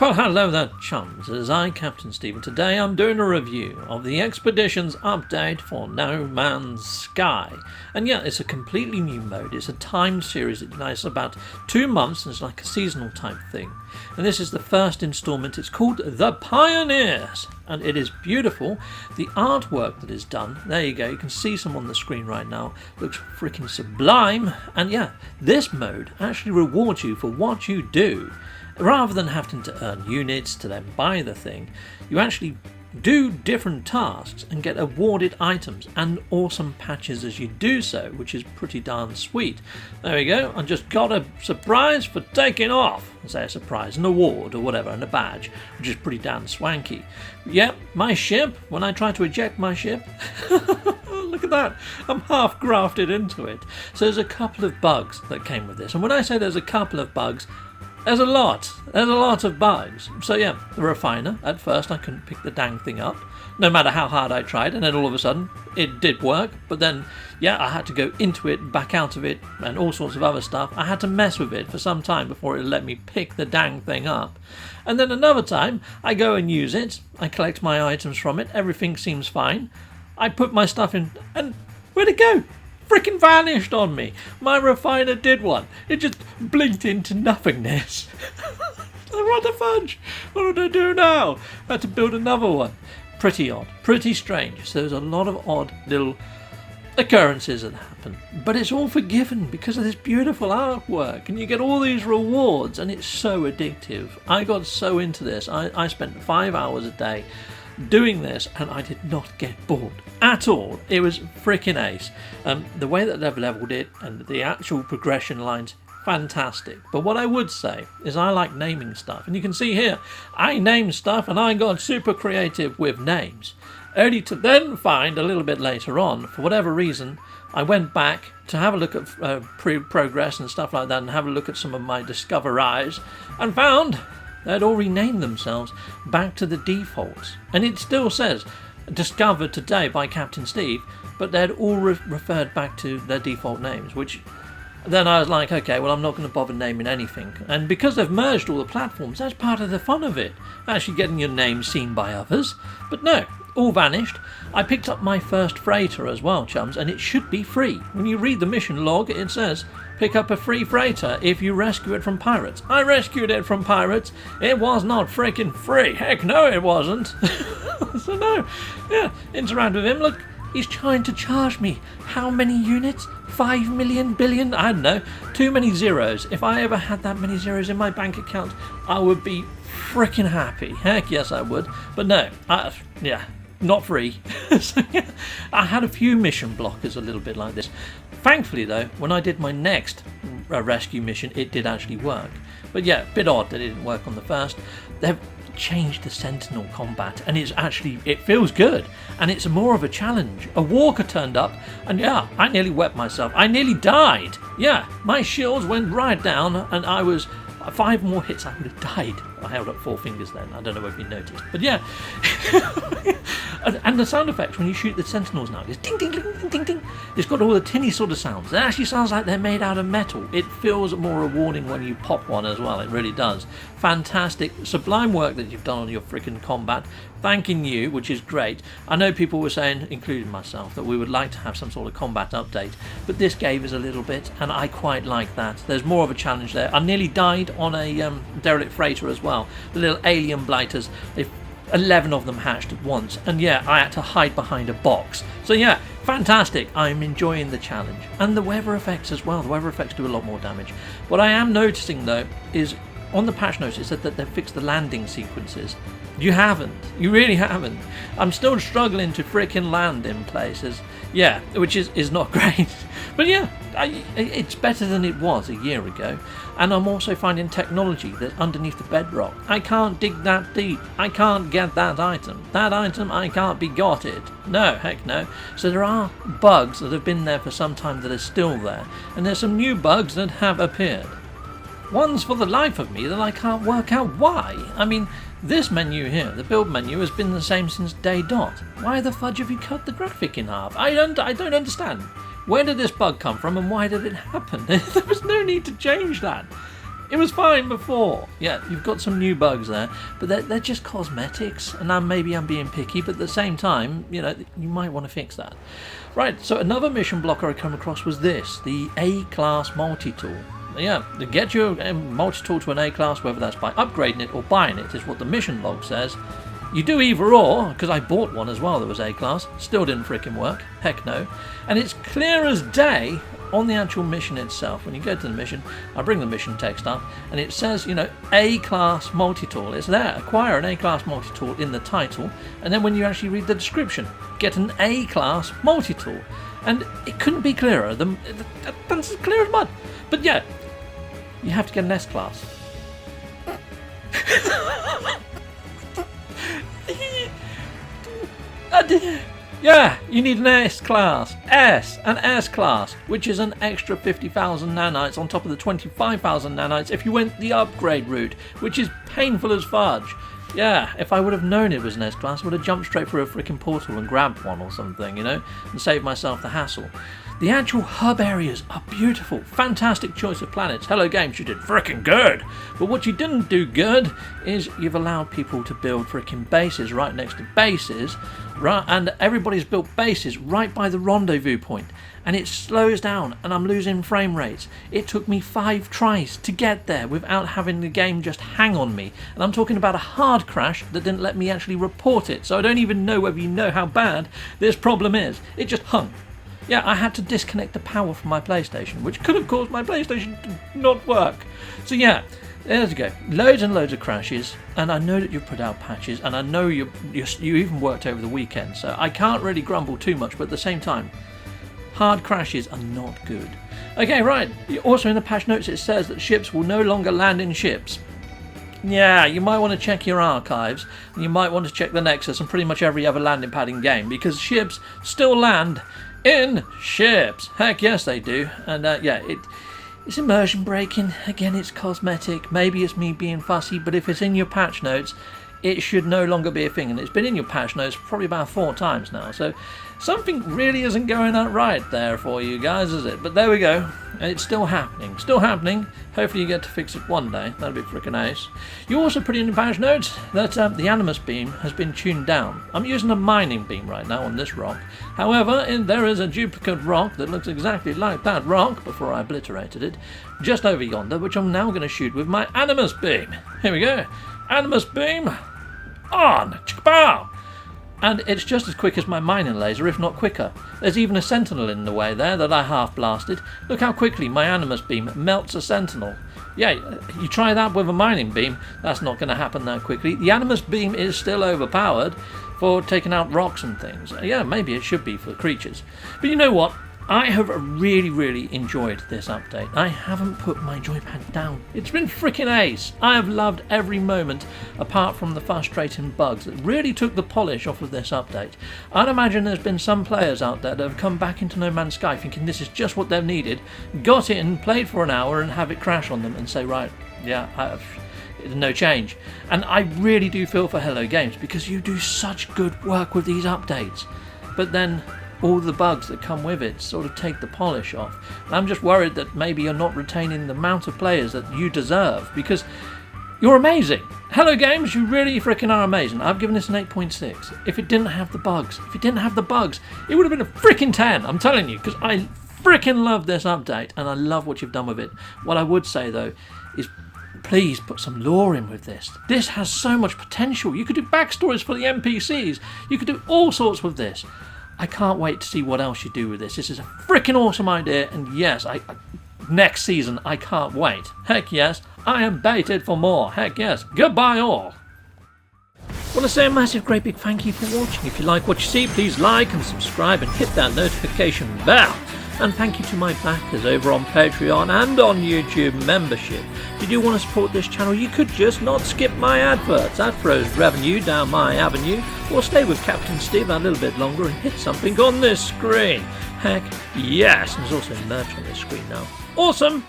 Well, hello there, chums. It is I, Captain Steve, and today I'm doing a review of the Expeditions update for No Man's Sky. And yeah, it's a completely new mode. It's a timed series that lasts about 2 months, and it's like a seasonal type thing. And this is the first installment. It's called The Pioneers, and it is beautiful. The artwork that is done, there you go, you can see some on the screen right now, looks freaking sublime. And yeah, this mode actually rewards you for what you do. Rather than having to earn units to then buy the thing, you actually do different tasks and get awarded items and awesome patches as you do so, which is pretty darn sweet. There we go, I just got a surprise for taking off. I say a surprise, an award or whatever, and a badge, which is pretty damn swanky. Yep, my ship, when I try to eject my ship, look at that, I'm half grafted into it. So there's a couple of bugs that came with this, and when I say there's a couple of bugs, there's a lot of bugs. So yeah, the refiner, at first I couldn't pick the dang thing up, no matter how hard I tried, and then all of a sudden it did work, but then yeah, I had to go into it, back out of it, and all sorts of other stuff. I had to mess with it for some time before it let me pick the dang thing up. And then another time, I go and use it, I collect my items from it, everything seems fine, I put my stuff in, and where'd it go? Freaking vanished on me. My refiner did one. It just blinked into nothingness. What the fudge? What do I do now? I had to build another one. Pretty odd. Pretty strange. So there's a lot of odd little occurrences that happen. But it's all forgiven because of this beautiful artwork. And you get all these rewards. And it's so addictive. I got so into this. I spent 5 hours a day doing this, and I did not get bored at all. It was freaking ace. The way that they've leveled it and the actual progression lines, fantastic. But what I would say is I like naming stuff, and you can see here I named stuff and I got super creative with names, only to then find a little bit later on, for whatever reason, I went back to have a look at progress and stuff like that, and have a look at some of my discoveries, and found they'd all renamed themselves back to the defaults. And it still says, discovered today by Captain Steve, but they'd all referred back to their default names, which then I was like, okay, well, I'm not going to bother naming anything. And because they've merged all the platforms, that's part of the fun of it, actually getting your name seen by others. But no, all vanished. I picked up my first freighter as well, chums, and it should be free. When you read the mission log, it says, pick up a free freighter if you rescue it from pirates. I rescued it from pirates. It was not freaking free. Heck no, it wasn't. So no, yeah, interact with him. Look, he's trying to charge me. How many units? 5 million, billion? I don't know. Too many zeros. If I ever had that many zeros in my bank account, I would be freaking happy. Heck yes, I would. But no, yeah, not free. So, yeah, I had a few mission blockers a little bit like this. Thankfully though, when I did my next rescue mission, it did actually work. But yeah, a bit odd that it didn't work on the first. They've changed the Sentinel combat, and it feels good, and it's more of a challenge. A walker turned up, and yeah, I nearly wet myself. I nearly died. Yeah, my shields went right down, and I was 5 more hits, I would have died. I held up 4 fingers then. I don't know if you noticed. But yeah. and the sound effects when you shoot the sentinels now, it's ding, ding, ding, ding, ding, ding. It's got all the tinny sort of sounds. It actually sounds like they're made out of metal. It feels more rewarding when you pop one as well. It really does. Fantastic, sublime work that you've done on your freaking combat. Thanking you, which is great. I know people were saying, including myself, that we would like to have some sort of combat update, but this gave us a little bit, and I quite like that. There's more of a challenge there. I nearly died on a derelict freighter as well. The little alien blighters, 11 of them hatched at once, and yeah, I had to hide behind a box. So yeah, fantastic. I'm enjoying the challenge, and the weather effects as well. The weather effects do a lot more damage. What I am noticing though is on the patch notes it said that they've fixed the landing sequences. You haven't. You really haven't. I'm still struggling to freaking land in places. Yeah, which is not great. But yeah, it's better than it was a year ago. And I'm also finding technology that's underneath the bedrock. I can't dig that deep. I can't get that item. That item, I can't be got it. No, heck no. So there are bugs that have been there for some time that are still there. And there's some new bugs that have appeared. One's for the life of me that I can't work out why. I mean, this menu here, the build menu, has been the same since day dot. Why the fudge have you cut the graphic in half? I don't understand. Where did this bug come from, and why did it happen? There was no need to change that. It was fine before. Yeah, you've got some new bugs there, but they're just cosmetics, and maybe I'm being picky, but at the same time, you know, you might want to fix that. Right, so another mission blocker I come across was this, the A-class multi-tool. Yeah, to get your multi-tool to an A-class, whether that's by upgrading it or buying it, is what the mission log says. You do either or, because I bought one as well that was A-class, still didn't frickin' work, heck no. And it's clear as day on the actual mission itself. When you go to the mission, I bring the mission text up, and it says, you know, A-class multi-tool. It's there, acquire an A-class multi-tool in the title, and then when you actually read the description, get an A-class multi-tool. And it couldn't be clearer, that's as clear as mud. But yeah, you have to get an S-class. Yeah, you need an S-class. An S-class, which is an extra 50,000 nanites on top of the 25,000 nanites if you went the upgrade route, which is painful as fudge. Yeah, if I would have known it was an S-class, I would have jumped straight through a freaking portal and grabbed one or something, you know, and saved myself the hassle. The actual hub areas are beautiful, fantastic choice of planets. Hello Games, you did frickin' good. But what you didn't do good is you've allowed people to build frickin' bases right next to bases, right, and everybody's built bases right by the rendezvous point, and it slows down and I'm losing frame rates. It took me 5 tries to get there without having the game just hang on me, and I'm talking about a hard crash that didn't let me actually report it, so I don't even know whether you know how bad this problem is. It just hung. Yeah, I had to disconnect the power from my PlayStation, which could have caused my PlayStation to not work. So yeah, there you go. Loads and loads of crashes, and I know that you've put out patches, and I know you even worked over the weekend, so I can't really grumble too much, but at the same time, hard crashes are not good. Okay, right. Also in the patch notes it says that ships will no longer land in ships. Yeah, you might want to check your archives, and you might want to check the Nexus and pretty much every other landing pad in game, because ships still land in ships. Heck yes they do. And yeah, it's immersion breaking. Again, it's cosmetic. Maybe it's me being fussy, but if it's in your patch notes, it should no longer be a thing, and it's been in your patch notes probably about 4 times now, so something really isn't going out right there for you guys, is it? But there we go, it's still happening, hopefully you get to fix it one day, that'd be frickin' ace. You also put in your patch notes that the NMS beam has been tuned down. I'm using a mining beam right now on this rock, however, there is a duplicate rock that looks exactly like that rock, before I obliterated it, just over yonder, which I'm now going to shoot with my NMS beam. Here we go. NMS beam on! Chikapow! And it's just as quick as my mining laser, if not quicker. There's even a sentinel in the way there that I half blasted. Look how quickly my NMS beam melts a sentinel. Yeah, you try that with a mining beam, that's not going to happen that quickly. The NMS beam is still overpowered for taking out rocks and things. Yeah, maybe it should be for creatures. But you know what? I have really enjoyed this update. I haven't put my joypad down. It's been freaking ace. I have loved every moment, apart from the frustrating bugs that really took the polish off of this update. I'd imagine there's been some players out there that have come back into No Man's Sky thinking this is just what they've needed, got in, played for an hour and have it crash on them and say, right, yeah, no change. And I really do feel for Hello Games, because you do such good work with these updates. But then all the bugs that come with it sort of take the polish off. And I'm just worried that maybe you're not retaining the amount of players that you deserve, because you're amazing. Hello Games, you really freaking are amazing. I've given this an 8.6. If it didn't have the bugs, it would have been a freaking 10, I'm telling you, because I freaking love this update and I love what you've done with it. What I would say though is, please put some lore in with this. This has so much potential. You could do backstories for the NPCs. You could do all sorts with this. I can't wait to see what else you do with this. This is a freaking awesome idea, and yes, next season I can't wait. Heck yes, I am baited for more. Heck yes, goodbye all. I want to say a massive great big thank you for watching. If you like what you see, please like and subscribe and hit that notification bell. And thank you to my backers over on Patreon and on YouTube membership. If you do want to support this channel, you could just not skip my adverts. That throws revenue down my avenue. Or stay with Captain Steve a little bit longer and hit something on this screen. Heck yes, and there's also merch on this screen now. Awesome!